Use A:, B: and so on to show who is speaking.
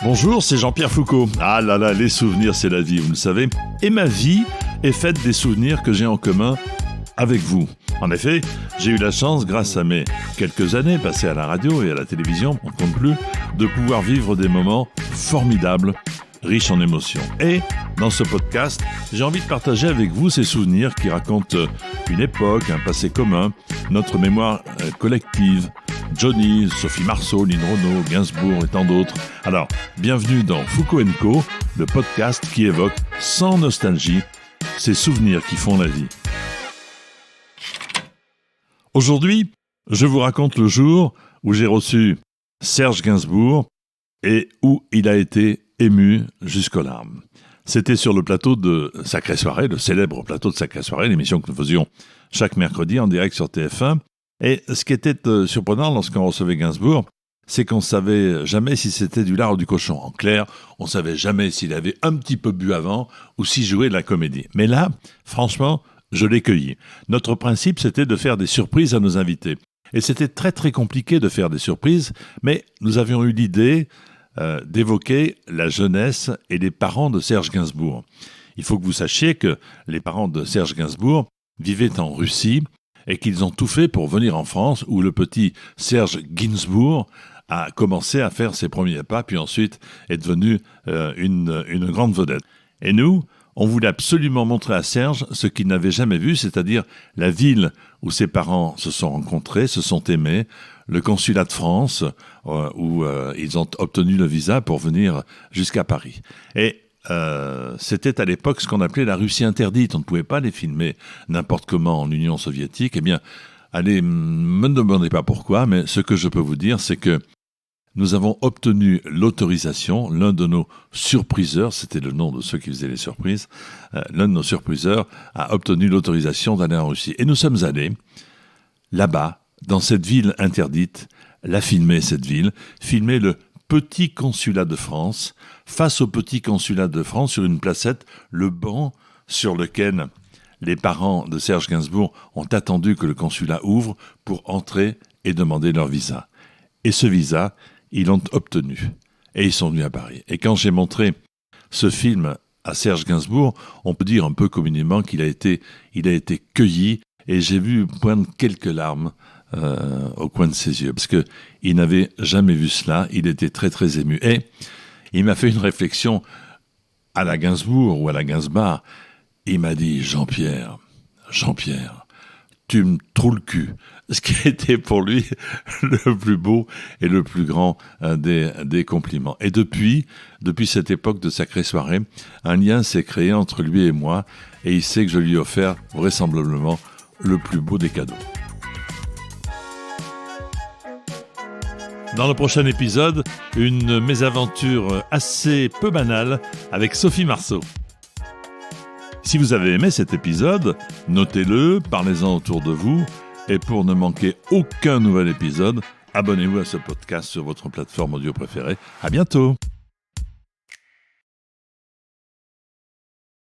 A: Bonjour, c'est Jean-Pierre Foucault. Ah là là, les souvenirs, c'est la vie, vous le savez. Et ma vie est faite des souvenirs que j'ai en commun avec vous. En effet, j'ai eu la chance, grâce à mes quelques années passées à la radio et à la télévision, on ne compte plus, de pouvoir vivre des moments formidables, riches en émotions. Et dans ce podcast, j'ai envie de partager avec vous ces souvenirs qui racontent une époque, un passé commun, notre mémoire collective. Johnny, Sophie Marceau, Lynn Renaud, Gainsbourg et tant d'autres. Alors, bienvenue dans Foucault & Co, le podcast qui évoque, sans nostalgie, ces souvenirs qui font la vie. Aujourd'hui, je vous raconte le jour où j'ai reçu Serge Gainsbourg et où il a été ému jusqu'aux larmes. C'était sur le plateau de Sacrée Soirée, le célèbre plateau de Sacrée Soirée, l'émission que nous faisions chaque mercredi en direct sur TF1. Et ce qui était surprenant lorsqu'on recevait Gainsbourg, c'est qu'on ne savait jamais si c'était du lard ou du cochon. En clair, on ne savait jamais s'il avait un petit peu bu avant ou s'il jouait de la comédie. Mais là, franchement, je l'ai cueilli. Notre principe, c'était de faire des surprises à nos invités. Et c'était très très compliqué de faire des surprises, mais nous avions eu l'idée d'évoquer la jeunesse et les parents de Serge Gainsbourg. Il faut que vous sachiez que les parents de Serge Gainsbourg vivaient en Russie, et qu'ils ont tout fait pour venir en France, où le petit Serge Gainsbourg a commencé à faire ses premiers pas, puis ensuite est devenu une grande vedette. Et nous, on voulait absolument montrer à Serge ce qu'il n'avait jamais vu, c'est-à-dire la ville où ses parents se sont rencontrés, se sont aimés, le consulat de France, où ils ont obtenu le visa pour venir jusqu'à Paris. Et c'était à l'époque ce qu'on appelait la Russie interdite. On ne pouvait pas les filmer n'importe comment en Union soviétique. Eh bien, allez, me demandez pas pourquoi, mais ce que je peux vous dire, c'est que nous avons obtenu l'autorisation, l'un de nos surpriseurs, c'était le nom de ceux qui faisaient les surprises, l'un de nos surpriseurs a obtenu l'autorisation d'aller en Russie. Et nous sommes allés là-bas, dans cette ville interdite, la filmer, cette ville, filmer le petit consulat de France, face au petit consulat de France, sur une placette, le banc sur lequel les parents de Serge Gainsbourg ont attendu que le consulat ouvre pour entrer et demander leur visa. Et ce visa, ils l'ont obtenu. Et ils sont venus à Paris. Et quand j'ai montré ce film à Serge Gainsbourg, on peut dire un peu communément qu'il a été cueilli, et j'ai vu poindre quelques larmes au coin de ses yeux, parce qu'il n'avait jamais vu cela, il était très très ému. Et il m'a fait une réflexion à la Gainsbourg ou à la Gainsbar. Il m'a dit, Jean-Pierre, tu me trouves le cul. Ce qui a été pour lui le plus beau et le plus grand des compliments. Et depuis cette époque de Sacrée Soirée, un lien s'est créé entre lui et moi, et il sait que je lui ai offert vraisemblablement le plus beau des cadeaux. Dans le prochain épisode, une mésaventure assez peu banale avec Sophie Marceau. Si vous avez aimé cet épisode, notez-le, parlez-en autour de vous, et pour ne manquer aucun nouvel épisode, abonnez-vous à ce podcast sur votre plateforme audio préférée. À bientôt!